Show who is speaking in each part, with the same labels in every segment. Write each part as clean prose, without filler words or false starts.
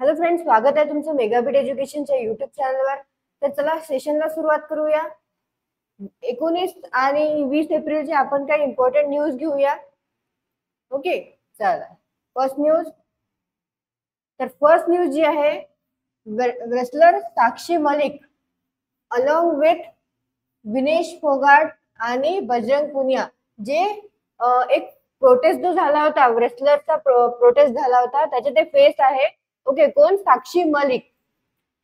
Speaker 1: Hello friends, स्वागत आहे तुमचं मेगाबिट एज्युकेशनच्या युट्यूब चॅनलवर. तर चला सेशनला सुरुवात करूया. 19 आणि 20 एप्रिलचे आपण काही इम्पॉर्टंट न्यूज घेऊया. ओके, चला फर्स्ट न्यूज. तर फर्स्ट न्यूज जी आहे, wrestler Sakshi Malik along with Vinesh Phogat आणि बजरंग पुनिया जे एक प्रोटेस्ट जो झाला होता, रेसलरचा प्रोटेस्ट झाला होता, त्याचे ते फेस आहे. ओके, कोण? साक्षी मलिक.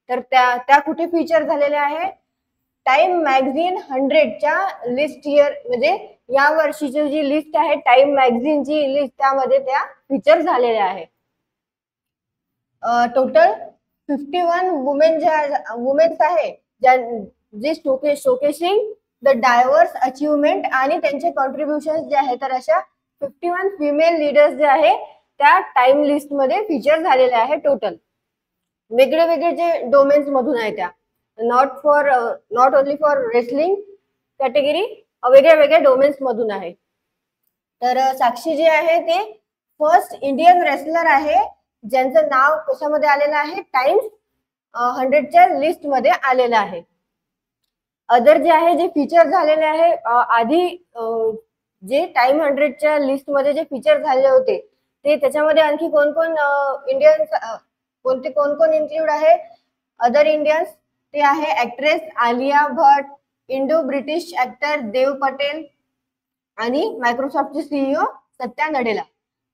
Speaker 1: तर त्या कुठे फीचर झालेल्या आहे? टाइम मॅगझिन 100च्या लिस्ट इयर, म्हणजे या वर्षीची जी लिस्ट आहे टाइम मॅगझिनची लिस्ट, त्यामध्ये त्या फीचर झालेल्या आहे. टोटल 51 वुमेन्स आहे जे शोकेसिंग द डायव्हर्स अचिव्हमेंट आणि त्यांचे कॉन्ट्रीब्युशन जे आहे. तर अशा 51 फिमेल लीडर्स जे आहे त्या टाइम लिस्ट मध्ये फीचर झालेल्या आहे. टोटल वेगळे वेगळे जे डोमेन्स मधून आहे, त्या not only for wrestling category, वेगळ्या वेगळ्या डोमेन्स मधून आहे. तर साक्षी जे आहे ते फर्स्ट इंडियन रेसलर आहे ज्यांचं नाव कशामध्ये आलेलं आहे? टाइम्स 100च्या लिस्ट मध्ये आलेलं आहे. अदर जे आहे जे फीचर झालेले आहे आधी जे टाइम 100च्या लिस्ट मध्ये जे फीचर झाले होते ते, त्याच्यामध्ये आणखी कोण कोण इंडियन, कोण कोण इन्क्लूड आहे? अदर इंडियन्स ते आहे actress Alia Bhatt, Indo British actor Dev Patel आणि मायक्रोसॉफ्टचे सीईओ सत्या नडेला.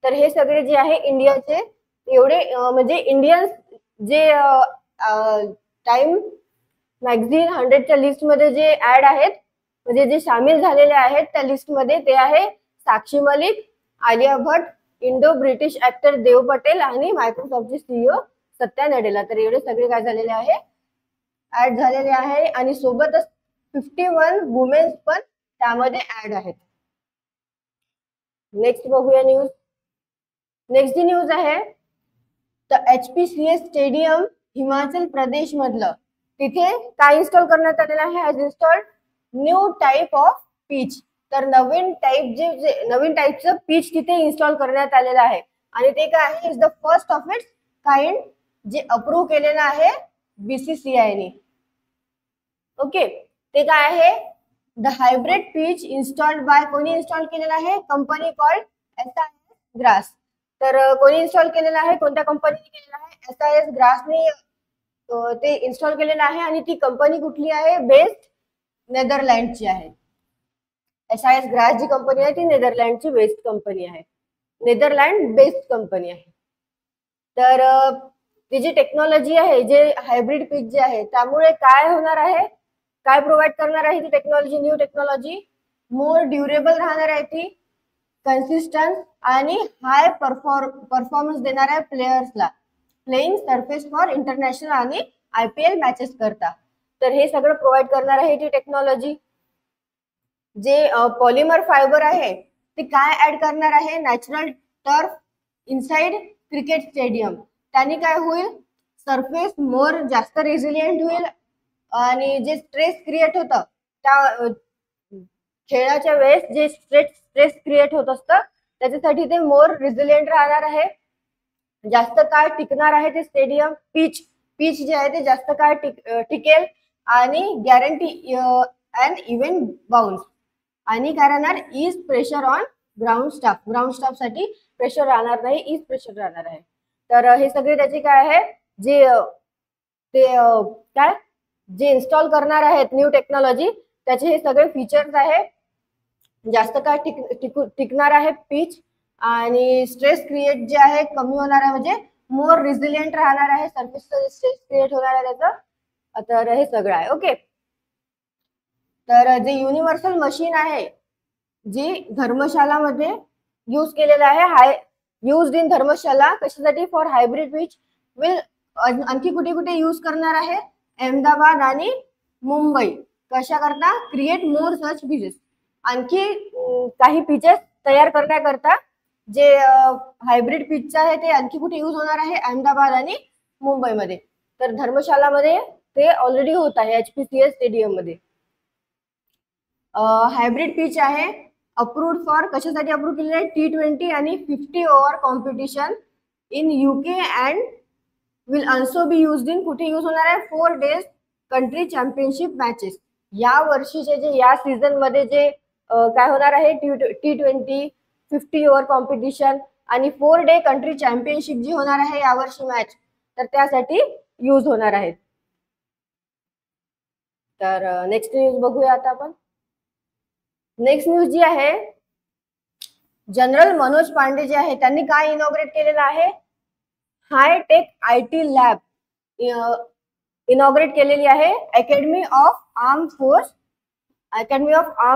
Speaker 1: तर हे सगळे जे आहे इंडियाचे एवढे म्हणजे इंडियन्स जे टाइम मॅगझिन 100च्या लिस्ट मध्ये जे ऍड आहेत, म्हणजे जे सामील झालेले आहेत त्या लिस्ट मध्ये, ते आहे Sakshi Malik, Alia Bhatt, Indo British actor Dev Patel आणि मायक्रोसॉफ्टचे सीईओ सत्या नडेला. तर एवढे सगळे काय झालेले आहे? ऍड झालेले आहे. आणि सोबतच 51 वुमेन्स पण त्यामध्ये ऍड आहेत. नेक्स्ट बघूया न्यूज. नेक्स्ट जी न्यूज आहे, तर HPCS स्टेडियम हिमाचल प्रदेश मधलं, तिथे काय इन्स्टॉल करण्यात आलेलं आहे? Has installed new type of pitch. तर नवीन टाईपचं पिच तिथे इन्स्टॉल करण्यात आलेलं आहे. आणि ते काय आहे? Is the first of its kind जे अप्रूव्ह केलेलं आहे BCCI. ओके, ते काय आहे? The hybrid pitch installed by, कोणी इन्स्टॉल केलेलं आहे? Company called SIS grass. तर कोणी इन्स्टॉल केलेलं आहे? कोणत्या कंपनीने केलेलं आहे? SIS ग्रासने ते इन्स्टॉल केलेलं आहे. आणि ती कंपनी कुठली आहे? बेस्ड नेदरलँडची आहे. SIS ग्रास जी कंपनी आहे ती नेदरलँडची बेस्ड कंपनी आहे, नेदरलँड बेस्ड कंपनी आहे. तर ती जी टेक्नॉलॉजी आहे, जे हायब्रिड पिच जे आहे, त्यामुळे काय होणार आहे? काय प्रोव्हाइड करणार आहे ती टेक्नॉलॉजी? न्यू टेक्नॉलॉजी मोर ड्युरेबल राहणार आहे, ती कन्सिस्टन्स आणि हाय परफॉर्मन्स देणार आहे प्लेयर्सला प्लेइंग सरफेस फॉर इंटरनॅशनल आणि IPL मॅचेस करता. तर हे सगळं प्रोव्हाइड करणार आहे ती टेक्नॉलॉजी. जे पॉलिमर फायबर आहे ते काय ऍड करणार आहे? Natural turf inside cricket stadium. त्याने काय होईल? सरफेस मोर जास्त रेझिलियंट होईल आणि जे स्ट्रेस क्रिएट होतं त्या खेळाच्या वेळेस, जे स्ट्रेस क्रिएट होत असतं, त्याच्यासाठी ते मोर रेझिलियंट राहणार आहे, जास्त काळ टिकणार आहे ते स्टेडियम. पिच जे आहे ते जास्त काळ टिकेल आणि गॅरंटी अँड इव्हन बाउन्स. आणि काय राहणार? Is pressure on ground staff साठी प्रेशर राहणार नाही, इज प्रेशर राहणार आहे. तर हे सगळे त्याचे काय आहे, जे ते काय जे इन्स्टॉल करणार आहेत न्यू टेक्नॉलॉजी, त्याचे हे सगळे फीचर्स आहे. जास्त काळ टिकणार आहे पिच, आणि स्ट्रेस क्रिएट जे आहे कमी होणार आहे, म्हणजे मोर रेझिलियंट राहणार आहे, सरफेसचा स्ट्रेस क्रिएट होणार आहे त्याचा. तर हे सगळं आहे. ओके, तर जे युनिव्हर्सल मशीन आहे जी धर्मशालामध्ये यूज केलेलं आहे, यूज इन धर्मशाला, कशासाठी? फॉर हायब्रिड पिच विल आणखी कुठे कुठे यूज करणार आहे? अहमदाबाद आणि मुंबई. कशा करता? क्रिएट मोर सच पिचेस. आणखी काही पिचेस तयार करण्याकरता जे हायब्रिड पिचचं आहे ते आणखी कुठे यूज होणार आहे? अहमदाबाद आणि मुंबईमध्ये. तर धर्मशालामध्ये ते ऑलरेडी होत आहे HPCS स्टेडियम मध्ये. हायब्रिड पिच आहे, अप्रूव्ड फॉर, कशासाठी अप्रूव्ह केलेलं आहे? T20 आणि 50 over competition in UK and will also be used in, कुठे यूज होणार आहे, 4 days कंट्री चॅम्पियनशिप मॅचेस. या वर्षीचे जे या सीझन मध्ये जे काय होणार आहे, T20 50 ओव्हर कॉम्पिटिशन आणि 4 डे कंट्री चॅम्पियनशिप जी होणार आहे यावर्षी मॅच, तर त्यासाठी यूज होणार आहेत. तर नेक्स्ट न्यूज बघूया आता आपण. नेक्स्ट न्यूज जी आहे, जनरल मनोज पांडे जे आहे त्यांनी काय इनॉग्रेट केलेलं आहे, हायटेक IT लॅब इनॉग्रेट केलेली आहे. अकॅडमी ऑफ आर्म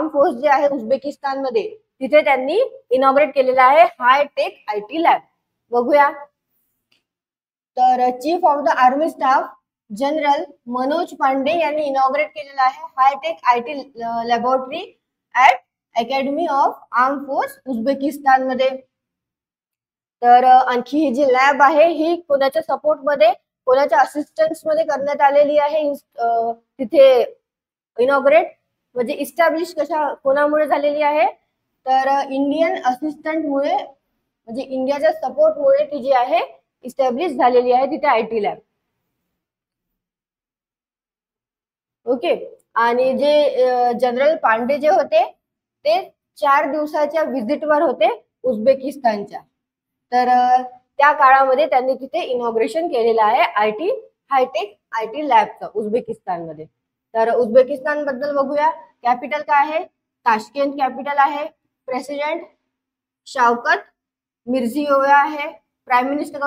Speaker 1: फोर्स जे आहे उझबेकिस्तान मध्ये, तिथे त्यांनी इनॉग्रेट केलेला आहे हायटेक IT लॅब. बघूया. तर chief of the army staff general Manoj Pande यांनी इनॉग्रेट केलेला आहे hitech IT laboratory at academy of arm force Uzbekistan मध्ये. तर आणखी ही जी लॅब आहे ही कोणाच्या सपोर्ट मध्ये, कोणाच्या असिस्टन्स मध्ये करण्यात आलेली आहे, तिथे इनॉग्रेट म्हणजे इस्टॅब्लिश कोणामुळे झालेली आहे, तर इंडियन असिस्टंट मुळे, म्हणजे इंडियाच्या सपोर्ट मुळे ती जी आहे इस्टॅब्लिश झालेली आहे तिथे IT लॅब. ओके. आणि जे जनरल पांडे जे होते ते 4 दिवसाच्या व्हिजिटवर होते उझबेकिस्तानच्या. तर त्या काळामध्ये त्यांनी तिथे इनॉग्रेशन केलेलं आहे हायटेक IT लॅबचं उझबेकिस्तानमध्ये. तर उझबेकिस्तान बद्दल बघूया. कॅपिटल काय आहे, ताशकेंट कॅपिटल आहे. प्रेसिडेंट शावकत मिर्झियोयेव आहे. प्राईम मिनिस्टर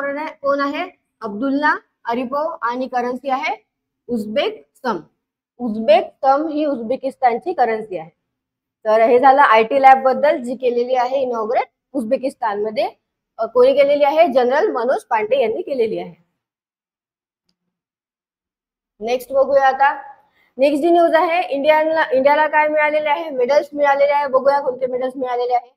Speaker 1: कोण आहे, अब्दुल्ला अरिपोव. आणि करन्सी आहे उझबेक सम. उझबेक सम ही उझबेकिस्तानची करन्सी आहे. तर हे झालं IT लॅब बद्दल जी केलेली आहे इनॉग्रेट उझबेकिस्तान मध्ये. कोणी केलेली आहे, जनरल मनोज पांडे यांनी केलेली आहे. नेक्स्ट बघूया आता. नेक्स्ट जी न्यूज आहे, इंडियाला काय मिळालेले आहे, मेडल्स मिळालेले आहे. बघूया कोणते मेडल्स मिळालेले आहे.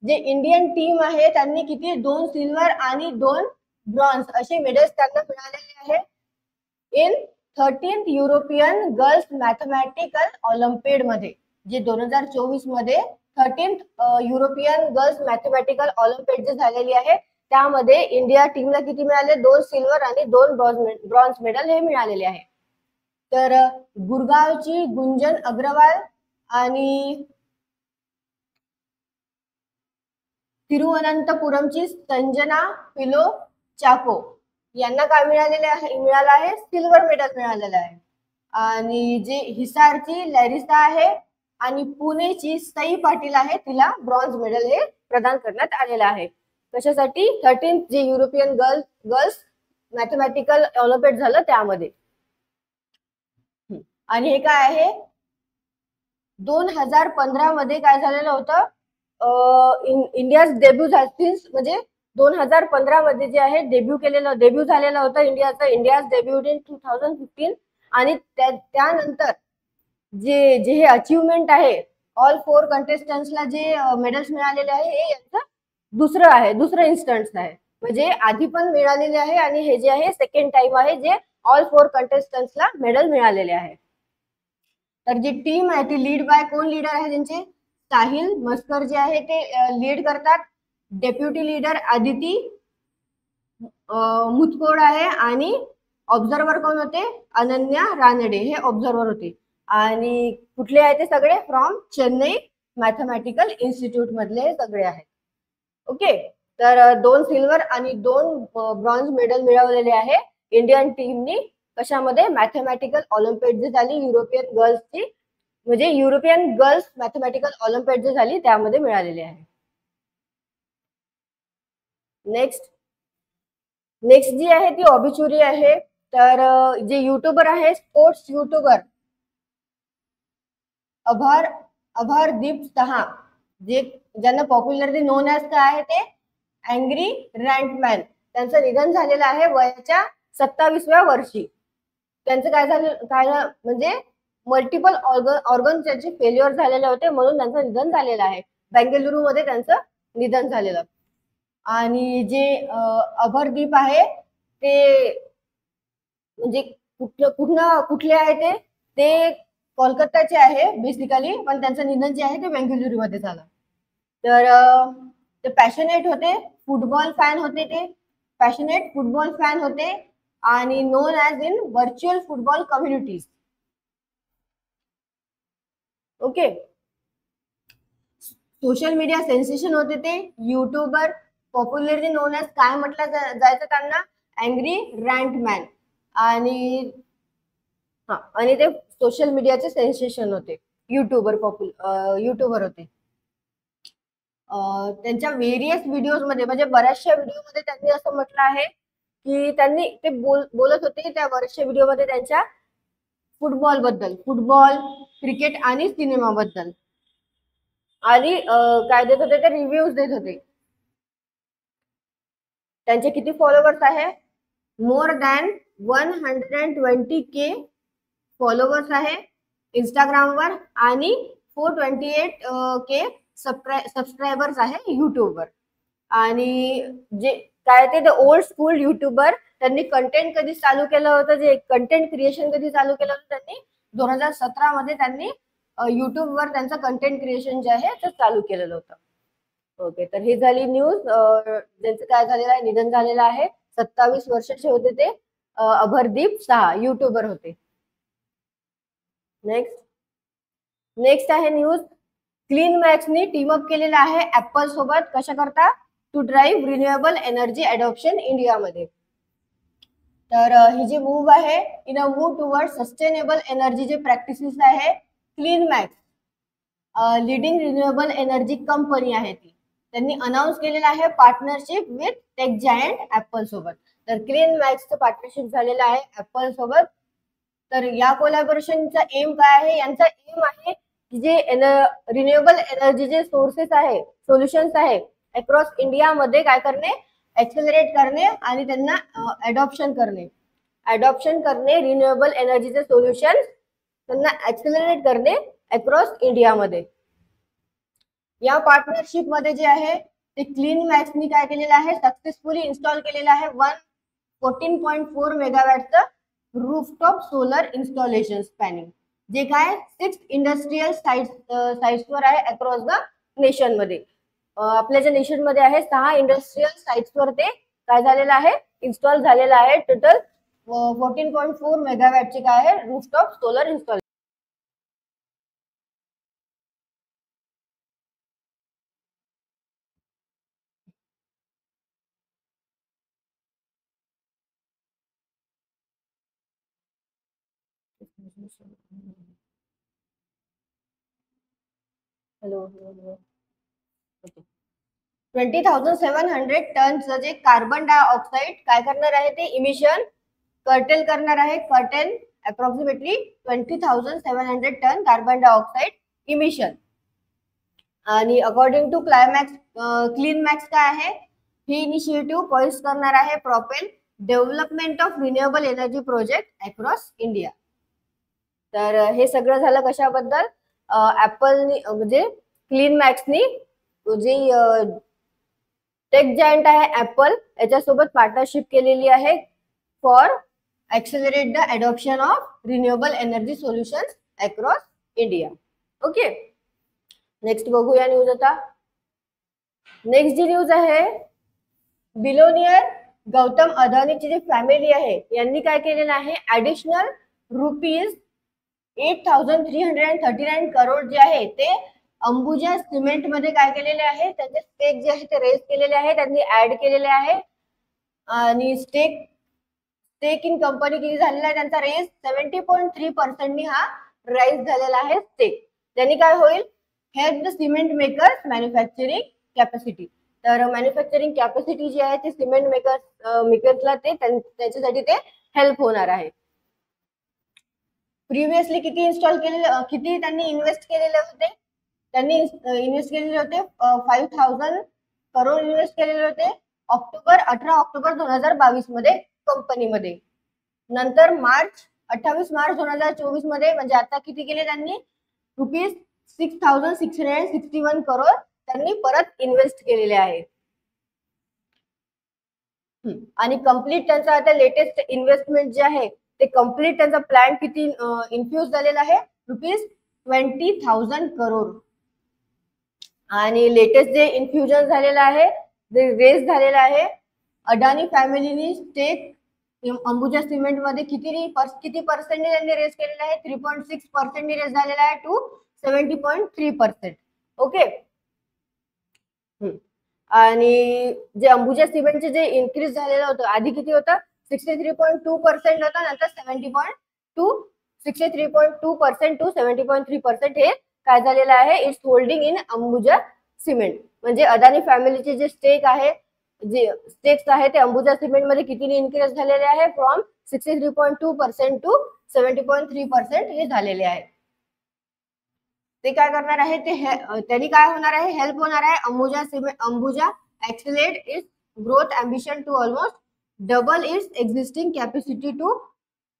Speaker 1: जे इंडियन टीम आहे त्यांनी किती, 2 सिल्वर आणि 2 ब्रॉन्झ असे मेडल्स त्यांना मिळालेले आहे in 13th European girls mathematical Olympiad मध्ये. जे 2024 मध्ये 13th European girls mathematical Olympiad जे झालेली आहे त्यामध्ये इंडिया टीमला किती मिळाले, 2 सिल्वर आणि 2 ब्रॉन्झ मेडल हे मिळालेले आहे. तर गुरगावची गुंजन अग्रवाल आणि तिरुवनंतपुरमची संजना पिलो चाको यांना काय मिळालेले आहे, मिळालं आहे सिल्वर मेडल मिळालेलं आहे. आणि जे हिसारची लॅरिसा आहे आणि पुणेची सई पाटील आहे तिला ब्रॉन्झ मेडल हे प्रदान करण्यात आलेलं आहे. कशासाठी, 13th जे युरोपियन गर्ल्स मॅथमॅटिकल ऑलिम्पिड झालं त्यामध्ये. आणि हे काय आहे, 2015 मध्ये काय झालेलं होतं, इंडियाज डेब्यू म्हणजे 2015 मध्ये जे आहे डेब्यू झालेलं होतं इंडियाज डेब्यू इन 2015. आणि त्यानंतर जे हे अचीवमेंट आहे, ऑल 4 कंटेस्टंट्सला जे मेडल्स मिळालेले आहे हे यांचं दुसरं इन्स्टन्स आहे. म्हणजे आधी पण मिळालेले आहे आणि हे जे आहे सेकंड टाइम आहे जे ऑल 4 कंटेस्टंट्सला मेडल मिळालेले आहे. तर जी टीम आहे ती लीड बाय, कोण लीडर आहे त्यांचे, साहिल मस्कर जे आहे ते लीड करतात. डेप्युटी लीडर आदिती मुतकोड आहे. आणि ऑब्झर्वर कोण होते, अनन्या रानडे हे ऑब्झर्वर होते. आणि कुठले आहे ते सगळे, फ्रॉम चेन्नई मॅथमॅटिकल इन्स्टिट्यूट मधले सगळे आहेत. ओके. तर 2 सिल्वर आणि 2 ब्रॉन्झ मेडल मिळवलेले आहे इंडियन टीमनी. कशामध्ये, मॅथमॅटिकल ऑलिम्पिड जी झाली युरोपियन गर्ल्सची, म्हणजे युरोपियन गर्ल्स मॅथमॅटिकल ऑलिम्पिड जी झाली त्यामध्ये मिळालेली आहे. नेक्स्ट जी आहे ती ऑबिच्युरी आहे. तर जे युट्यूबर आहे, स्पोर्ट्स युट्यूबर अभारदीप सहा, जे ज्यांना पॉप्युलरली नोन ॲज काय आहे ते अँग्री रँटमॅन, त्यांचं निधन झालेलं आहे वयाच्या 27व्या वर्षी. त्यांचं काय झालं म्हणजे मल्टिपल ऑर्गन त्यांचे फेल्युअर झालेले होते म्हणून त्यांचं निधन झालेलं आहे. बेंगलुरू मध्ये त्यांचं निधन झालेलं. आणि जे अभरदीप आहे ते म्हणजे कुठले आहे ते कोलकाताचे आहे बेसिकली, पण त्यांचं निधन जे आहे ते बेंगलुरू मध्ये झालं. तर ते पॅशनेट होते, फुटबॉल फॅन होते, आणि non as in virtual football communities. Okay. Social media sensation होते ते युट्यूबर, पॉप्युलरली नोन ॲज काय म्हटलं जायचं त्यांना, अँग्री रँटमॅन. आणि ते सोशल मीडियाचे सेन्सेशन होते, युट्यूबर होते. त्यांच्या व्हेरियस व्हिडिओजमध्ये म्हणजे बऱ्याचशा व्हिडिओमध्ये त्यांनी असं म्हटलं आहे की त्यांनी ते बोलत होते त्या बऱ्याचशा व्हिडिओमध्ये त्यांच्या फुटबॉल, क्रिकेट आणि सिनेमाबद्दल आणि काय देत होते ते रिव्ह्यूज देत होते. त्यांचे किती फॉलोवर्स आहे, मोर दॅन 120K फॉलोवर्स आहे इंस्टाग्रामवर आणि 428K सबस्क्रायबर्स आहे युट्यूबवर. आणि जे काय ते ओल्ड स्कूल युट्यूबर, त्यांनी कंटेंट कधी चालू केलं होतं, जे कंटेंट क्रिएशन कधी चालू केलं होतं त्यांनी 2017 मध्ये त्यांनी युट्यूबवर त्यांचं कंटेंट क्रिएशन जे आहे ते चालू केलेलं होतं. ओके, तर ही झाली न्यूज. ज्यांचं काय झालेलं आहे, निधन झालेलं आहे. 27 वर्षाचे होते ते, अभरदीप साहा युट्यूबर होते. नेक्स्ट आहे न्यूज. क्लीन मॅक्सनी टीम अप केलेला आहे ऍपल सोबत. कशा करता, to drive renewable energy adoption इंडियामध्ये. तर ही जी मूव्ह आहे, in a move toward sustainable energy जे प्रॅक्टिसेस आहे, Clean Max leading renewable energy company आहे ती, त्यांनी अनाऊन्स केलेलं आहे partnership with tech giant Apple सोबत. तर क्लीन मॅक्सचं पार्टनरशिप झालेलं आहे ऍपल सोबत. तर या कोलॅबोरेशनचा एम काय आहे, यांचा एम आहे की जे रिन्युएबल एनर्जी जे सोर्सेस आहे, सोल्युशन्स आहे अक्रॉस इंडियामध्ये काय करणे, ऍक्सेलरेट करणे आणि त्यांना अडॉप्शन करणे रिन्युएबल एनर्जीचे सोल्युशन त्यांना ऍक्सेलरेट करणे अक्रॉस इंडियामध्ये. या पार्टनरशिप मध्ये जे आहे ते क्लीन मॅक्सनी काय केलेलं आहे, सक्सेसफुली इन्स्टॉल केलेलं आहे 14.4 मेगावॅटचं रूफटॉप सोलर इन्स्टॉलेशन स्पॅनिंग, जे काय 6 इंडस्ट्रियल साइट्सवर आहे अक्रॉस द नेशन मध्ये. आपल्या ज्या नेशन मध्ये आहे 6 इंडस्ट्रियल साइट्सवर ते काय झालेलं आहे, इन्स्टॉल झालेलं आहे. टोटल 14.4 मेगावॅटचे काय आहे, रूफटॉप सोलर इन्स्टॉलेशन. हॅलो. 20,700 टनचं जे कार्बन डायऑक्साईड काय करणार आहे, ते इमिशन कर्टेल करणार आहे. Approximately 20,700 tonne carbon dioxide emission. आणि अकॉर्डिंग टू क्लीन मॅक्स काय आहे, ही इनिशिएटिव्ह पॉइंट करणार आहे propel development of renewable energy project across India. तर हे सगळं झालं कशाबद्दल, ऍपलनी म्हणजे क्लीन मॅक्सनी जे टेक जायंट आहे ऍपल याच्यासोबत पार्टनरशिप केलेली आहे for accelerate the adoption of renewable energy solutions across India. Okay, next बघूया न्यूज. आता नेक्स्ट जी न्यूज आहे, बिलोनियर गौतम अदानीची जी फॅमिली आहे यांनी काय केलेलं आहे, ऍडिशनल ₹8,339 करोड जे आहे ते अंबुजा सिमेंट मध्ये काय केलेले आहे, त्यांचे स्टेक जे आहे ते रेज केलेले आहे, त्यांनी ऍड केलेले आहे. आणि स्टेक इन कंपनी किती झालेला आहे त्यांचा रेज, 70.3% हा राईज झालेला आहे स्टेक. त्यांनी काय होईल, help the cement makers manufacturing capacity. तर मॅन्युफॅक्चरिंग कॅपॅसिटी जी आहे ती सिमेंट मेकर्सला ते त्याच्यासाठी ते हेल्प होणार आहे. प्रिव्हियसली किती त्यांनी इन्व्हेस्ट केलेले होते, त्यांनी इन्व्हेस्ट केलेले होते 5,000 करोड इन्व्हेस्ट केलेले होते 18 ऑक्टोबर 2022 मध्ये कंपनीमध्ये. नंतर 28 मार्च 2024 मध्ये म्हणजे आता किती केले त्यांनी, ₹6,661 करोड त्यांनी परत इन्व्हेस्ट केलेले आहेत. आणि कम्प्लीट त्यांचा आता लेटेस्ट इन्व्हेस्टमेंट जे आहे ते कम्प्लीट त्यांचा प्लॅन किती इन्फ्यूज झालेला आहे, ₹20,000 करोड. आणि लेटेस्ट जे इन्फ्युजन झालेलं आहे, जे रेज झालेलं आहे, अडानी फॅमिलीनी स्टेक अंबुजा सिमेंट मध्ये किती पर्सेंटने त्यांनी रेस केलेला आहे? 3.6% रेस झालेला आहे टू 70.3%. ओके. आणि जे अंबुजा सिमेंटचे जे इन्क्रीज झालेलं होतं, आधी किती होतं? 63.2% होता, नंतर 63.2% टू 70.3% हे काय झालेलं आहे? It's holding in Ambuja cement. म्हणजे अदानी फॅमिलीचे जे स्टेक्स आहे ते अंबुजा सिमेंट मध्ये कितीने इन्क्रीज झालेले आहे? फ्रॉम 63.2% टू 70.3% हे झालेले आहे. ते काय करणार आहे? त्यांनी काय होणार आहे? हेल्प होणार आहे Ambuja accelerate its growth ambition to almost double its existing capacity to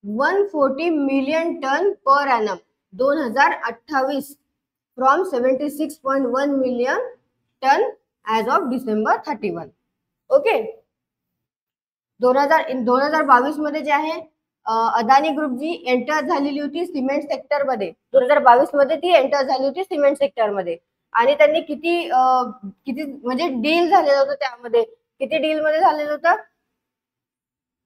Speaker 1: 140 million tonne per annum 2028 from 76.1 million tonne as of December 31. Okay. 2022 मध्ये जे आहे अदानी ग्रुप जी एंटर झालेली होती सिमेंट सेक्टर मध्ये, 2022 मध्ये ती एंटर झाली होती सिमेंट सेक्टर मध्ये. आणि त्यांनी किती म्हणजे डील झालेलं होतं त्यामध्ये? किती डील मध्ये झालेलं होतं?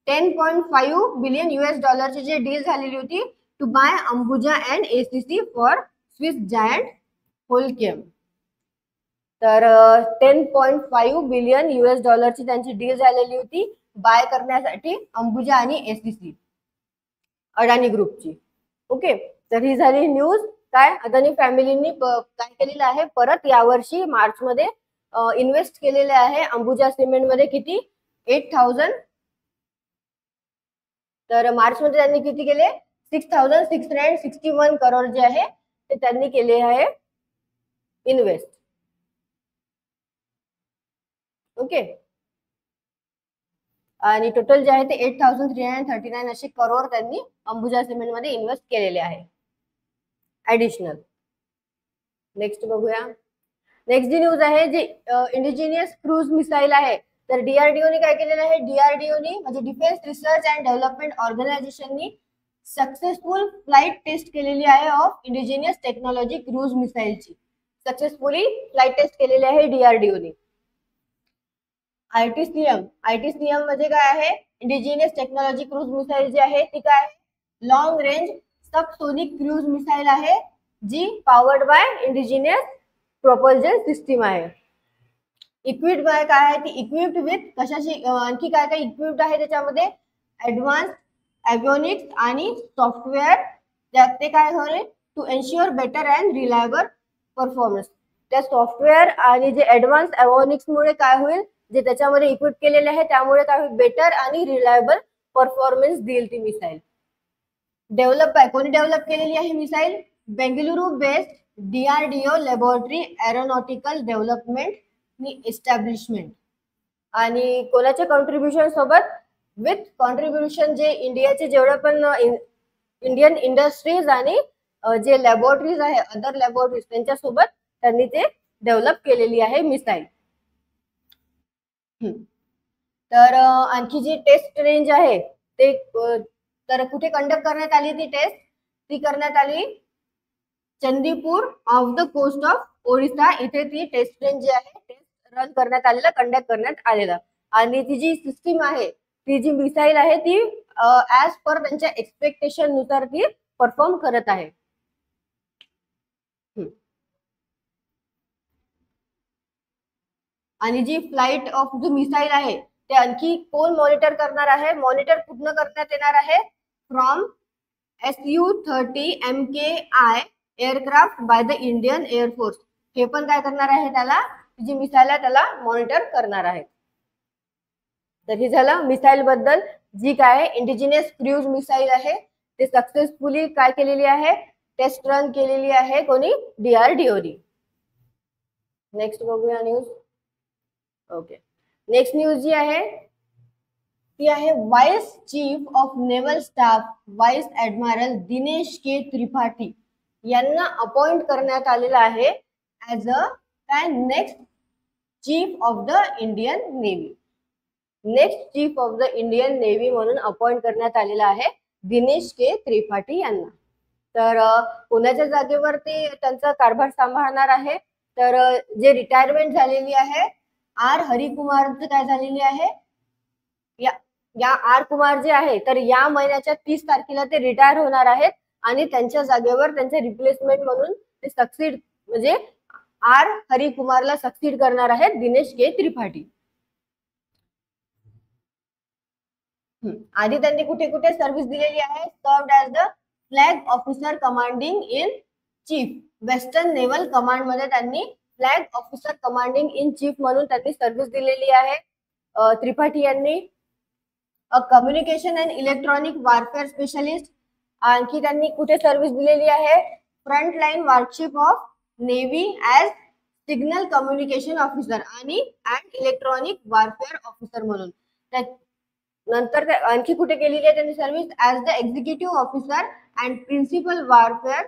Speaker 1: 10.5 बिलियन US जे डील झालेली होती to buy Ambuja and ACC for Swiss giant Holcim. तर 10.5 बिलियन US ची त्यांची डील झालेली होती बाय करण्यासाठी अंबुजा आणि ACC अडानी ग्रुपची. ओके. तर ही झाली न्यूज. काय अदानी फॅमिलीनी काय केलेलं आहे? परत यावर्षी मार्च मध्ये इन्व्हेस्ट केलेले आहे अंबुजा सिमेंट मध्ये किती? 8,000. तर मार्च मध्ये त्यांनी किती केले? 6,661 करोड जे आहे ते त्यांनी केले आहे इन्व्हेस्ट. ओके. आणि टोटल जे आहे ते 8,339 असे करोड त्यांनी अंबुजा सिमेंट मध्ये इन्व्हेस्ट केलेले आहे ऍडिशनल. नेक्स्ट बघूया. नेक्स्ट जी न्यूज आहे जी इंडिजिनियस क्रूज मिसाईल आहे. तर DRDOने काय केलेलं आहे? DRDOने म्हणजे डिफेन्स रिसर्च अँड डेव्हलपमेंट ऑर्गनायझेशननी सक्सेसफुल फ्लाइट टेस्ट केलेली आहे ऑफ इंडिजिनियस टेक्नॉलॉजी क्रूज मिसाईलची. सक्सेसफुली फ्लाइट टेस्ट केलेली आहे DRDOने. ITCM म्हणजे काय आहे? इंडिजिनियस टेक्नॉलॉजी क्रूज मिसाईल जी आहे ती काय आहे? Long range subsonic cruise missile आहे जी powered by indigenous propulsion system आहे. इक्विप्ड बाय काय आहे? ती इक्विप्ड विथ कशाशी? आणखी काय काय इक्विप्ड आहे त्याच्यामध्ये? ऍडव्हान्स एव्हिओनिक्स आणि सॉफ्टवेअर. ते काय होईल? To ensure better and reliable performance. त्या सॉफ्टवेअर आणि जे ऍडव्हान्स एव्हिओनिक्स मुळे काय होईल? जे त्याच्यामध्ये इक्विप केलेले आहे त्यामुळे काय होईल? बेटर आणि रिलायबल परफॉर्मन्स देईल ती मिसाईल. डेव्हलप बाय कोणी डेव्हलप केलेली आहे missile? Bengaluru based DRDO laboratory aeronautical development establishment. आणि कोणाच्या कॉन्ट्रीब्युशन सोबत? विथ कॉन्ट्रीब्युशन जे इंडियाचे जेवढे पण इंडियन इंडस्ट्रीज आणि जे लॅबोरेटरीज आहे अदर लॅबोरेटरीज त्यांच्यासोबत त्यांनी ते डेव्हलप केलेली आहे मिसाईल. तर आणखी जी टेस्ट रेंज आहे ते तर कुठे कंडक्ट करण्यात आली ती टेस्ट? ती करण्यात आली Chandipur off the coast of Odisha. इथे ती टेस्ट रेंज जी आहे टेस्ट रन करण्यात आलेला, कंडक्ट करण्यात आलेला. आणि ती जी सिस्टीम आहे, ती जी मिसाईल आहे ती ऍज पर त्यांच्या एक्सपेक्टेशन नुसार ती परफॉर्म करत आहे. आणि जी फ्लाइट ऑफ जो मिसाईल आहे ते आणखी कोण मॉनिटर करणार आहे? मॉनिटर पूर्ण करण्यात येणार आहे from Su-30 MKI aircraft by the Indian air force. हे पण काय करणार आहे? त्याला जी मिसाईल आहे त्याला मॉनिटर करणार आहे. तर हे झालं मिसाईल बद्दल. जी काय इंडिजिनियस क्रूज मिसाईल आहे ते सक्सेसफुली काय केलेली आहे? टेस्ट रन केलेली आहे. कोणी? DRDOने. नेक्स्ट बघूया न्यूज. ओके. नेक्स्ट न्यूज जी आहे ती आहे vice chief of naval staff vice admiral Dinesh K Tripathi यांना अपॉइंट करण्यात आलेला आहे ऍज अ काय? Next chief of the Indian navy. Next chief of the Indian navy म्हणून अपॉइंट करण्यात आलेला आहे दिनेश के त्रिपाठी यांना. तर कोणाच्या जागेवर ते त्यांचा कारभार सांभाळणार आहे? तर जे रिटायरमेंट झालेली आहे R हरिकुमारचं काय झालेली आहे? या आर कुमार जे आहे तर या महिन्याच्या 30 तारखेला ते रिटायर होणार आहेत आणि त्यांच्या जागेवर त्यांचे रिप्लेसमेंट म्हणून ते सक्सीड म्हणजे आर हरी कुमारला सक्सीड करणार आहेत दिनेश के त्रिपाठी. आधी त्यांनी कुठे कुठे सर्व्हिस दिलेली आहे? Served as the flag officer commanding in chief, western naval command मध्ये त्यांनी flag officer commanding in chief म्हणून त्यांनी सर्व्हिस दिलेली आहे त्रिपाठी यांनी. Communication and electronic warfare specialist, आणखी त्यांनी कुठे सर्व्हिस दिलेली आहे? Front line warship of navy as signal communication officer आणि इलेक्ट्रॉनिक वारफेअर ऑफिसर म्हणून. नंतर आणखी कुठे केलेली आहे त्यांनी service? As the executive officer and principal warfare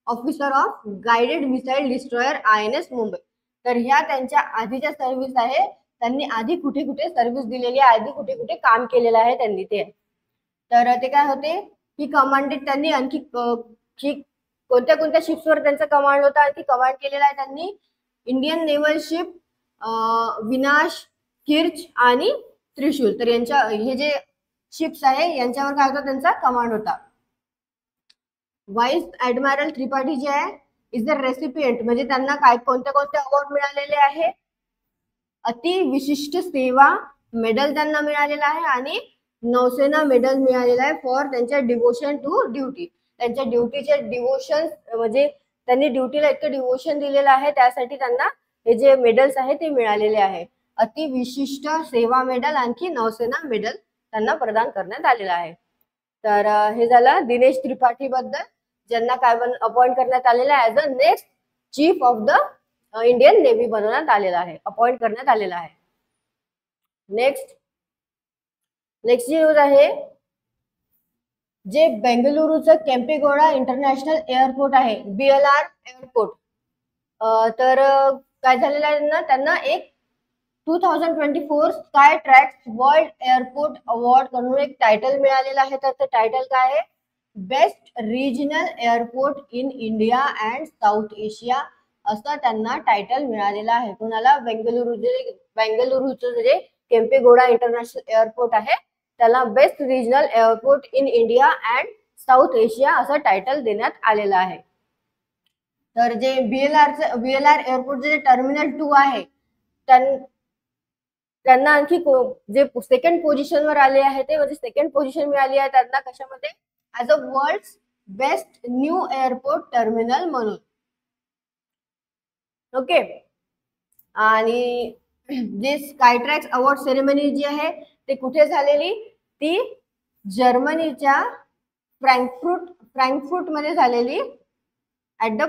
Speaker 1: officer of guided missile destroyer INS Mumbai. तर ह्या त्यांच्या आधीच्या सर्व्हिस आहे. त्यांनी आधी कुठे कुठे सर्व्हिस दिलेली आहे, आधी कुठे कुठे काम केलेलं आहे त्यांनी ते. तर ते काय होते की कमांडेड त्यांनी आणखी कोणत्या कोणत्या शिप्सवर त्यांचा कमांड होता आणखी कमांड केलेला आहे त्यांनी? इंडियन नेव्हल शिप विनाश, किर्च आणि त्रिशूल. तर यांच्या हे जे शिप्स आहे यांच्यावर काय होता त्यांचा कमांड होता. व्हाईस ऍडमिरल त्रिपाठी जे आहे इज द रेसिपिएंट, म्हणजे त्यांना काय कोणत्या कोणत्या अवॉर्ड मिळालेले आहे? अति विशिष्ट सेवा मेडल त्यांना मिळालेला आहे आणि नौसेना मेडल मिळालेला आहे फॉर त्यांच्या डिवोशन टू ड्युटी. त्यांच्या ड्युटीचे डिवोशन म्हणजे त्यांनी ड्युटीला इतकं डिवोशन दिलेलं आहे त्यासाठी त्यांना हे जे मेडल्स आहे ते मिळालेले आहे. अति विशिष्ट सेवा मेडल आणखी नौसेना मेडल त्यांना प्रदान करण्यात आलेलं आहे. तर हे झालं दिनेश त्रिपाठी बद्दल, ज्यांना काय अपॉइंट करण्यात आलेलं आहे as a next chief of the Indian navy बनवण्यात आलेला आहे, अपॉइंट करण्यात आलेला आहे. नेक्स्ट न्यूज आहे जे बेंगलुरूचं केम्पेगौडा इंटरनॅशनल एअरपोर्ट आहे BLR एअरपोर्ट. तर काय झालेलं आहे ना, त्यांना एक 2024 sky tracks world airport award म्हणून एक टायटल मिळालेलं आहे. तर ते टायटल काय आहे? Best regional airport in India and south Asia असं त्यांना टायटल मिळालेलं आहे. कोणाला? बेंगलुरूचं जे केम्पेगौडा इंटरनॅशनल एअरपोर्ट आहे त्याला best regional airport in India and south Asia असं टायटल देण्यात आलेलं आहे. तर जे BLR एअरपोर्ट जे टर्मिनल 2 आहे त्यांना आणखी जे सेकंड पोझिशनवर आले आहे ते म्हणजे सेकंड पोझिशन मिळाली आहे त्यांना कशामध्ये? As a world best new airport terminal म्हणून. ओके. आणि जे स्कायट्रॅक्स अवॉर्ड सेरेमनी जी आहे ते कुठे झालेली? ती जर्मनीच्या फ्रँकफुर्ट मध्ये झालेली at the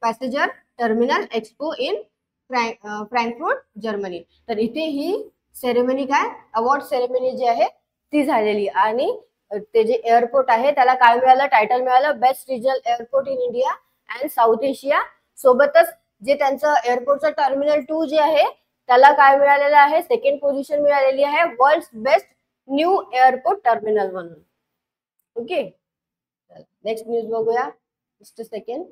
Speaker 1: passenger terminal expo in Frankfurt Germany. तर इथे ही सेरेमनी काय अवॉर्ड सेरेमनी जी आहे ती झालेली आणि ते जे एअरपोर्ट आहे त्याला काय मिळालं? टायटल मिळालं best regional airport in India and south Asia. सोबतच जे त्यांचं एअरपोर्टचं टर्मिनल 2 जे आहे त्याला काय मिळालेलं आहे? सेकंड पोझिशन मिळालेली आहे world best new airport terminal म्हणून. ओके. नेक्स्ट न्यूज बघूया. Just a second.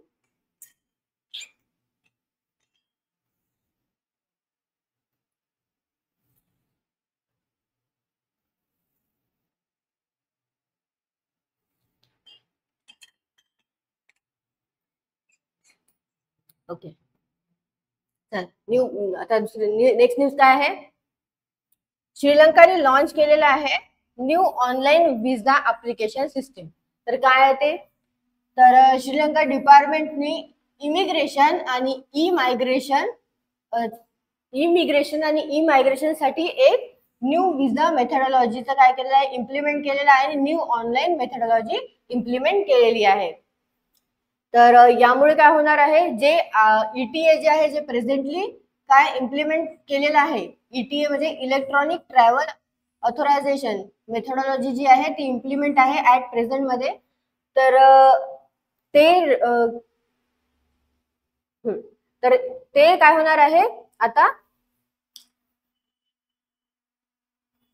Speaker 1: ओके. आता नेक्स्ट न्यूज काय आहे? श्रीलंकाने लॉन्च केलेलं आहे न्यू ऑनलाईन विजा अप्लिकेशन सिस्टीम. तर काय आहे ते? तर श्रीलंका डिपार्टमेंटने इमिग्रेशन आणि ई मायग्रेशन साठी एक न्यू विजा मेथडॉलॉजीचं काय केलेलं आहे? इम्प्लिमेंट केलेलं आहे आणि न्यू ऑनलाईन मेथडॉलॉजी इम्प्लिमेंट केलेली आहे. तर यामुळे काय होणार आहे? जे ETA जे आहे जे प्रेझेंटली काय इम्प्लिमेंट केलेलं आहे ETA म्हणजे इलेक्ट्रॉनिक ट्रॅव्हल ऑथोरायझेशन मेथडॉलॉजी जी आहे ती इम्प्लिमेंट आहे ऍट प्रेझेंट मध्ये. तर ते काय होणार आहे आता?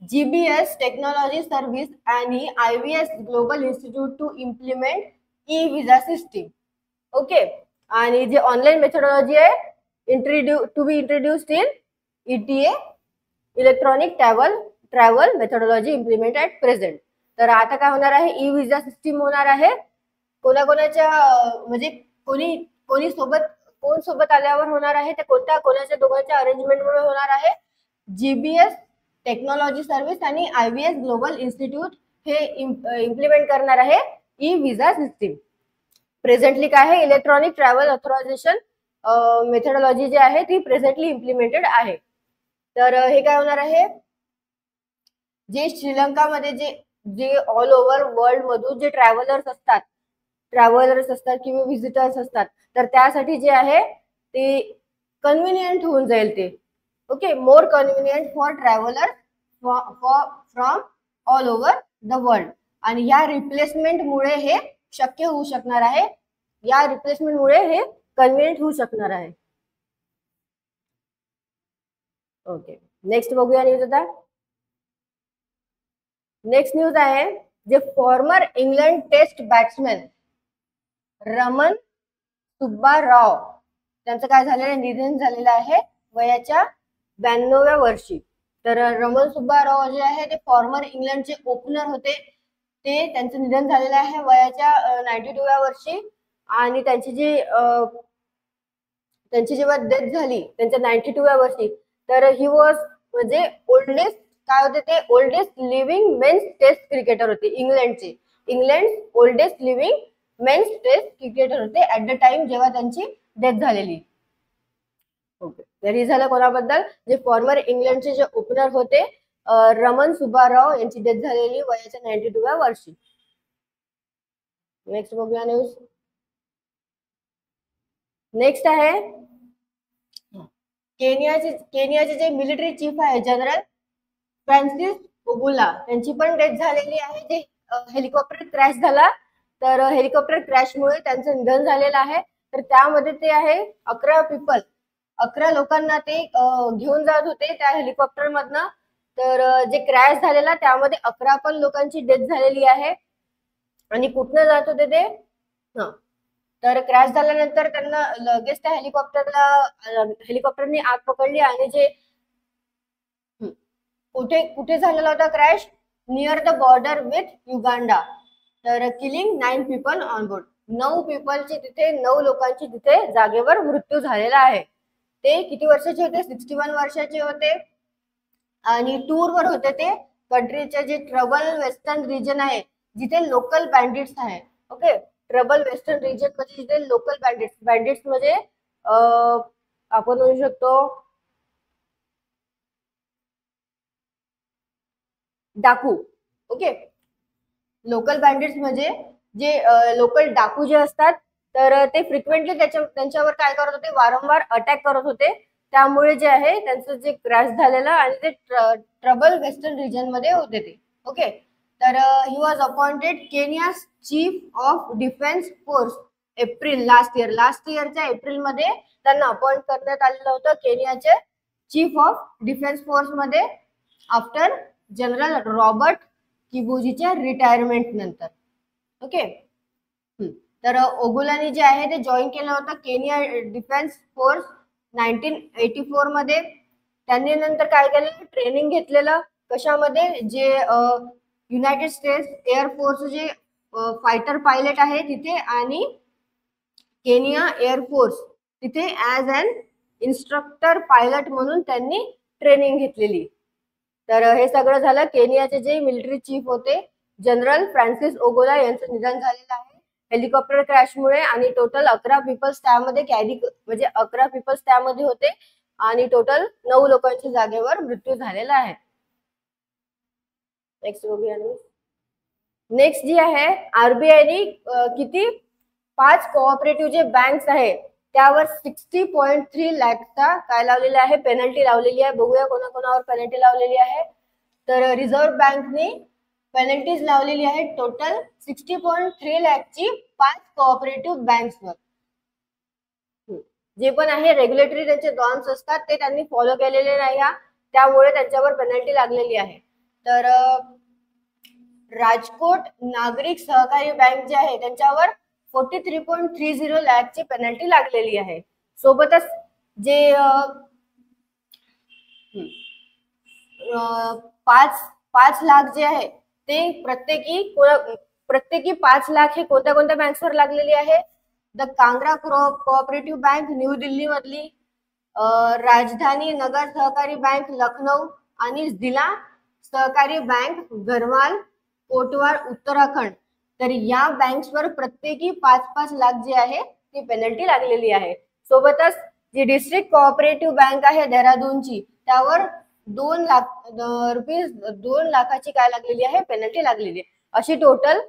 Speaker 1: GBS टेक्नॉलॉजी सर्व्हिस आणि IVS global institute to implement e visa system. Okay. आणि जे ऑनलाईन मेथडॉलॉजी आहे to be introduced in ETA electronic travel methodology implement at present. तर आता काय होणार आहे, ई विजा सिस्टीम होणार आहे. कोणाकोणाच्या म्हणजे कोणी सोबत आल्यावर होणार आहे, ते कोणाच्या दोघांच्या अरेंजमेंटमुळे होणार आहे. जीबीएस टेक्नॉलॉजी सर्व्हिस आणि IVS ग्लोबल इन्स्टिट्यूट हे इम्प्लिमेंट करणार आहे ई विजा सिस्टीम. प्रेझेंटली काय आहे, इलेक्ट्रॉनिक ट्रॅव्हल ऑथरायझेशन मेथोडॉलॉजी जी आहे ती प्रेझेंटली इम्प्लिमेंटेड आहे. तर हे काय होणार आहे, जे श्रीलंकामध्ये जे ऑल ओव्हर वर्ल्ड मधून जे ट्रॅव्हलर्स असतात किंवा व्हिजिटर्स असतात, तर त्यासाठी जे आहे ते कन्व्हिनियंट होऊन जाईल ते. Okay, more convenient for traveller from all over the world. आणि या रिप्लेसमेंटमुळे हे शक्य होऊ शकणार आहे. या रिप्लेसमेंटमुळे हे कन्व्हिनियंट होऊ शकणार आहे. ओके, नेक्स्ट बघूया न्यूज आता. नेक्स्ट न्यूज आहे, जे former England test batsman Raman Subba Row त्यांचं काय झालेलं आहे, निधन झालेलं आहे वयाच्या 92व्या वर्षी. तर रमन सुब्बा राव जे आहे ते फॉर्मर इंग्लंडचे ओपनर होते. ते त्यांचं निधन झालेलं आहे वयाच्या 92व्या वर्षी. आणि त्यांची जेव्हा डेथ झाली त्यांच्या 92व्या वर्षी, तर ही वॉज म्हणजे oldest living men's test cricketer होते इंग्लंडचे. England oldest living men's test cricketer होते ऍट द टाइम जेव्हा त्यांची डेथ झालेली. ओके, तर हे झालं कोणाबद्दल, जे फॉर्मर इंग्लंडचे जे ओपनर होते रमन सुब्बाराव यांची डेथ झालेली वयाच्या 92व्या वर्षी. नेक्स्ट बघूया न्यूज. नेक्स्ट आहे, केनियाचे जे मिलिटरी चीफ आहे जनरल फ्रान्सिस ओगुला त्यांची पण डेथ झालेली आहे. जे हेलिकॉप्टर क्रॅश झाला, तर हेलिकॉप्टर क्रॅशमुळे त्यांचं निधन झालेलं आहे. तर त्यामध्ये ते आहे 11 लोकांना ते घेऊन जात होते त्या हेलिकॉप्टर मधनं. तर जे क्रॅश झालेला त्यामध्ये 11 पण लोकांची डेथ झालेली आहे. आणि कुठनं जात होते ते, तर क्रॅश झाल्यानंतर त्यांना लगेच त्या हेलिकॉप्टरनी आग पकडली. आणि जे कुठे झालेला होता crash, near the border with Uganda. तर किलिंग 9 पीपल ऑन बोर्ड. 9 लोकांची तिथे जागेवर मृत्यू झालेला आहे. ते किती वर्षाचे होते, 61 वर्षाचे होते. आणि टूरवर होते ते कंट्रीचे जे ट्रबल वेस्टर्न रिजन आहे जिथे लोकल बँडिट्स आहे. ओके, ट्रबल वेस्टर्न रिजन मध्ये जिथे लोकल बँडिट्स म्हणजे आपण म्हणू शकतो डाकू. ओके, लोकल बँडिट्स म्हणजे जे लोकल डाकू जे असतात, तर ते फ्रिक्वेंटली त्यांच्यावर काय करत होते, वारंवार अटॅक करत होते. त्यामुळे जे आहे त्यांचं जे क्रॅश झालेलं आणि ते ट्रबल वेस्टर्न रिजन मध्ये होते ते. ओके, तर he was appointed Kenya's chief of defence force last इयरच्या एप्रिलमध्ये त्यांना अपॉइंट करण्यात आलेलं होतं केनियाचे चीफ ऑफ डिफेन्स फोर्स मध्ये आफ्टर जनरल रॉबर्ट किबुजीच्या रिटायरमेंट नंतर. ओके, तर ओगुलानी जे आहे ते जॉईन केलं होतं केनिया डिफेन्स फोर्स 1984 मध्ये. त्यांनी नंतर काय केलं, ट्रेनिंग घेतलेलं कशामध्ये, जे युनायटेड स्टेट्स एअरफोर्स जे फायटर पायलट आहे तिथे आणि केनिया एअरफोर्स तिथे ऍज अन इन्स्ट्रक्टर पायलट म्हणून त्यांनी ट्रेनिंग घेतलेली. तर हे सगळं झालं. केनियाचे जे मिलिटरी चीफ होते जनरल फ्रान्सिस ओगोला यांचं निधन झालेलं आहे हेलिकॉप्टर क्रॅशमुळे. आणि टोटल 11 पीपल्स त्यामध्ये म्हणजे 11 पीपल्स त्यामध्ये होते आणि टोटल 9 लोकांच्या जागेवर मृत्यू झालेला आहे. नेक्स्ट बघूया. नेक्स्ट जी आहे, आरबीआयनी किती 5 कोऑपरेटिव्ह जे बँक्स आहे त्यावर 60.3 लाखचा काय लावलेला आहे, पेनल्टी लावलेली आहे. बघूया कोणाकोणावर पेनल्टी लावलेली आहे. तर रिझर्व्ह बँकने पेनल्टीज लावलेली आहे टोटल 60.3 लाखची 5 कोऑपरेटिव्ह बँक्सवर. जे पण आहे रेग्युलेटरी त्यांचे नॉर्म्स असतात ते त्यांनी फॉलो केलेले नाही, त्यामुळे त्यांच्यावर पेनल्टी लागलेली आहे. तर राजकोट नागरिक सहकारी बँक जे आहे त्यांच्यावर 43.30 लाखची पेनल्टी लागलेली आहे. सोबतच जे पाच 5 लाख जे आहे ते प्रत्येकी 5 लाख हे कोणत्या कोणत्या बँक्सवर लागलेली आहे? The Kangra cooperative bank new Delhi मधली, राजधानी नगर सहकारी बँक लखनौ आणि जिल्हा सहकारी बँक गरवाल कोटवार उत्तराखंड. तर या बँक्सवर प्रत्येकी 5-5 लाख जे आहे ती पेनल्टी लागलेली आहे. सोबतच जी डिस्ट्रिक्ट कोऑपरेटिव्ह बँक आहे देहरादूनची त्यावर 2 लाखाची काय लागलेली आहे? पेनल्टी लागलेली आहे. अशी टोटल